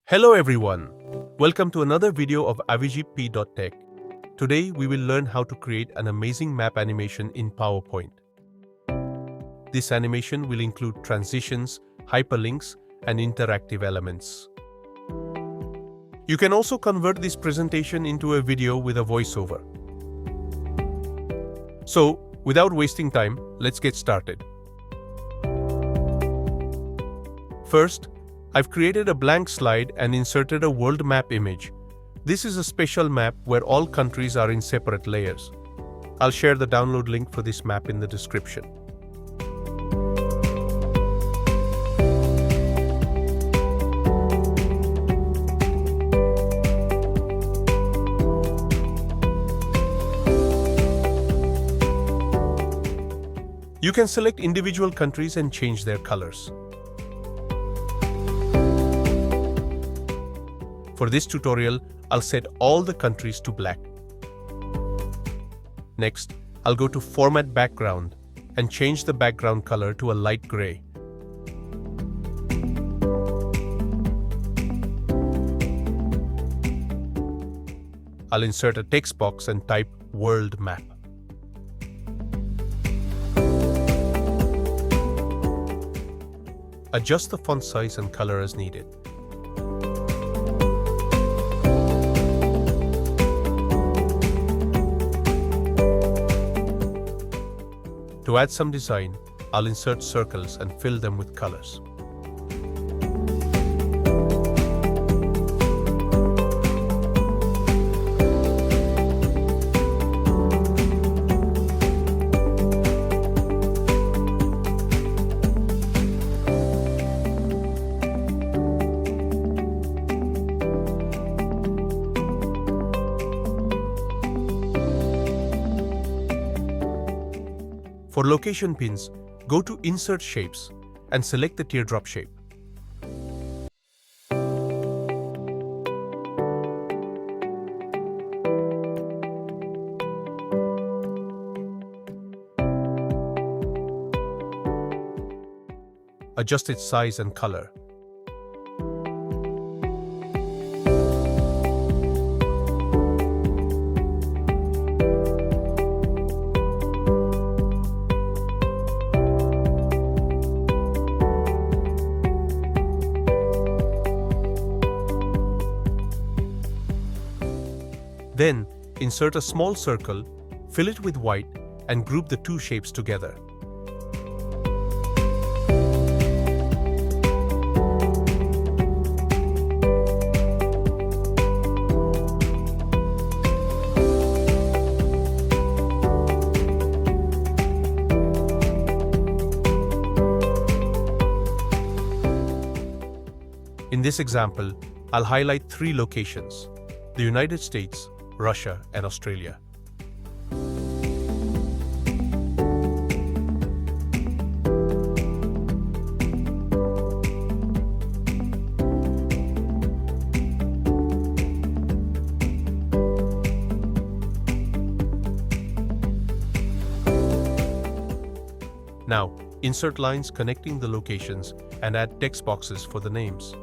Hello everyone, welcome to another video of avijitp-tech. Today we will learn how to create an amazing map animation in PowerPoint. This animation will include transitions, hyperlinks, and interactive elements. You can also convert this presentation into a video with a voiceover. So, without wasting time, let's get started. First, I've created a blank slide and inserted a world map image. This is a special map where all countries are in separate layers. I'll share the download link for this map in the description. You can select individual countries and change their colors. For this tutorial, I'll set all the countries to black. Next, I'll go to Format Background and change the background color to a light gray. I'll insert a text box and type World Map. Adjust the font size and color as needed. To add some design, I'll insert circles and fill them with colors. For location pins, go to Insert Shapes and select the teardrop shape. Adjust its size and color. Then, insert a small circle, fill it with white, and group the two shapes together. In this example, I'll highlight 3 locations: the United States, Russia, and Australia. Now, insert lines connecting the locations and add text boxes for the names.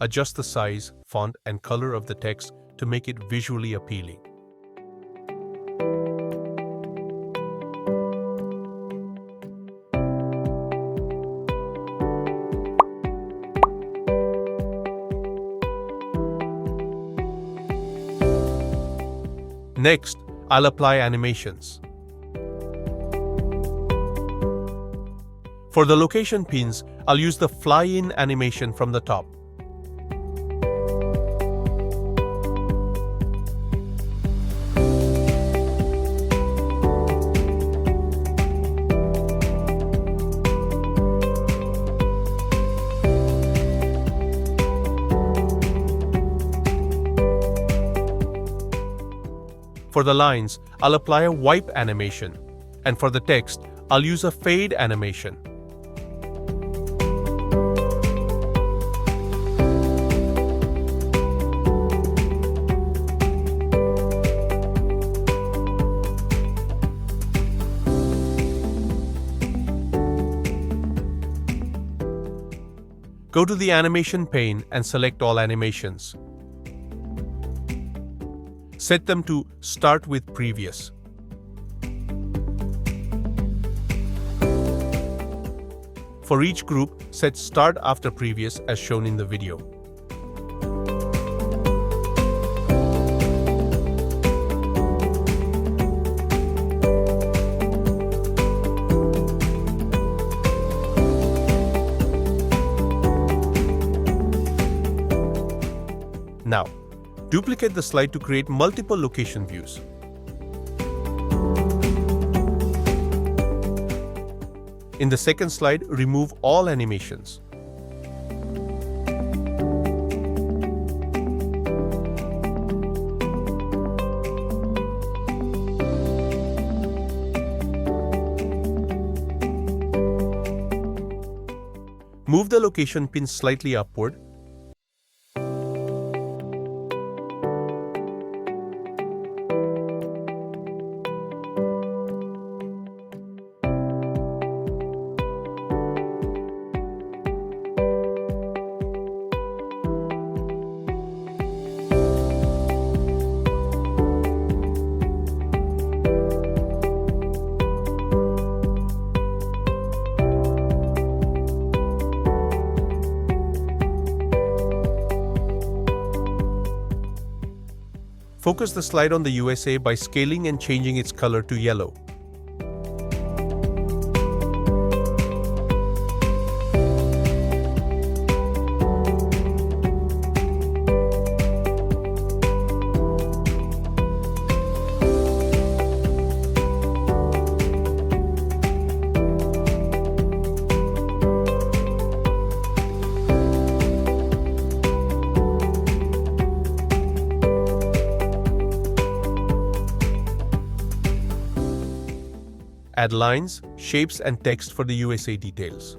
Adjust the size, font, and color of the text to make it visually appealing. Next, I'll apply animations. For the location pins, I'll use the fly-in animation from the top. For the lines, I'll apply a wipe animation, and for the text, I'll use a fade animation. Go to the animation pane and select all animations. Set them to Start with Previous. For each group, set Start after Previous as shown in the video. Now, duplicate the slide to create multiple location views. In the second slide, remove all animations. Move the location pin slightly upward. Focus the slide on the USA by scaling and changing its color to yellow. Add lines, shapes, and text for the USA details.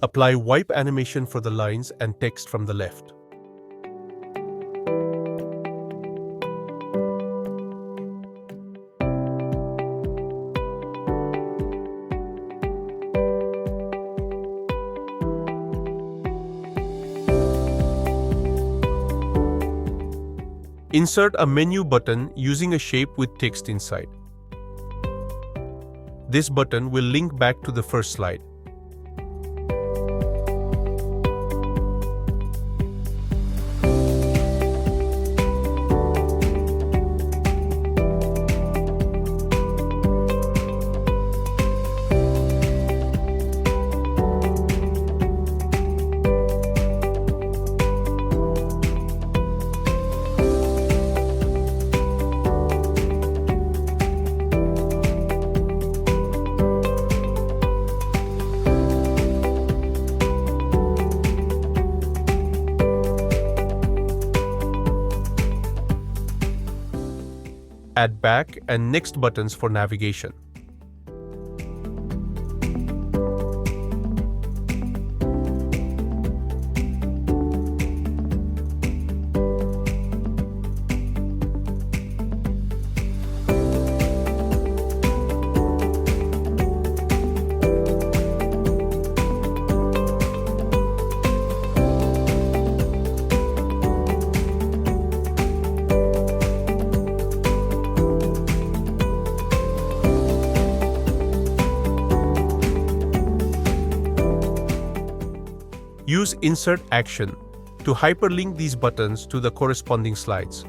Apply wipe animation for the lines and text from the left. Insert a menu button using a shape with text inside. This button will link back to the first slide. Add back and next buttons for navigation. Use Insert action to hyperlink these buttons to the corresponding slides.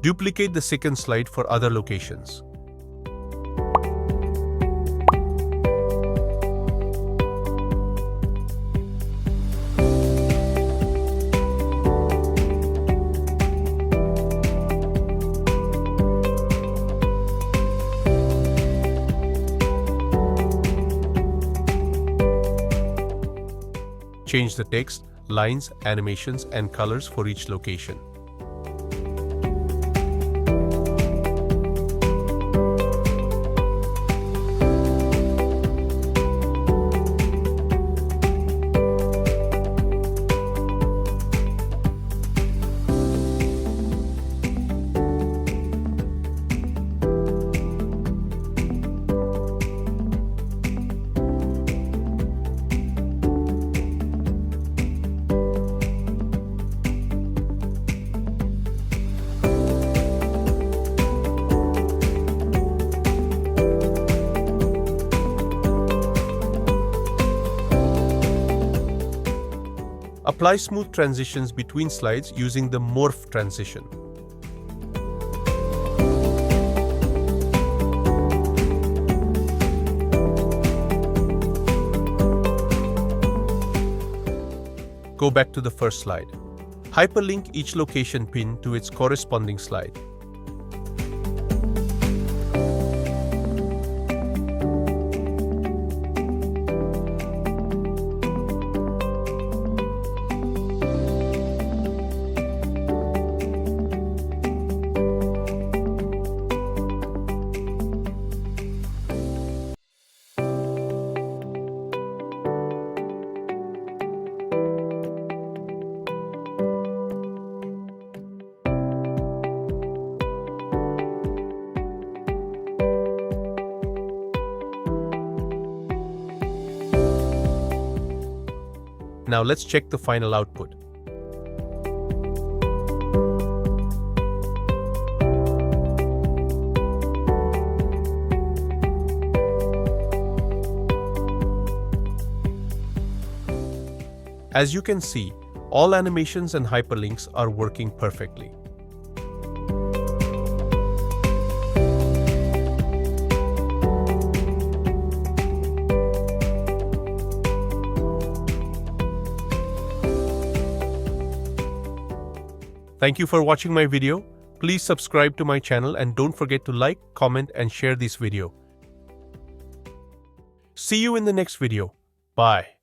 Duplicate the second slide for other locations. Change the text, lines, animations, and colors for each location. Apply smooth transitions between slides using the morph transition. Go back to the first slide. Hyperlink each location pin to its corresponding slide. Now let's check the final output. As you can see, all animations and hyperlinks are working perfectly. Thank you for watching my video. Please subscribe to my channel and don't forget to like, comment and share this video. See you in the next video. Bye.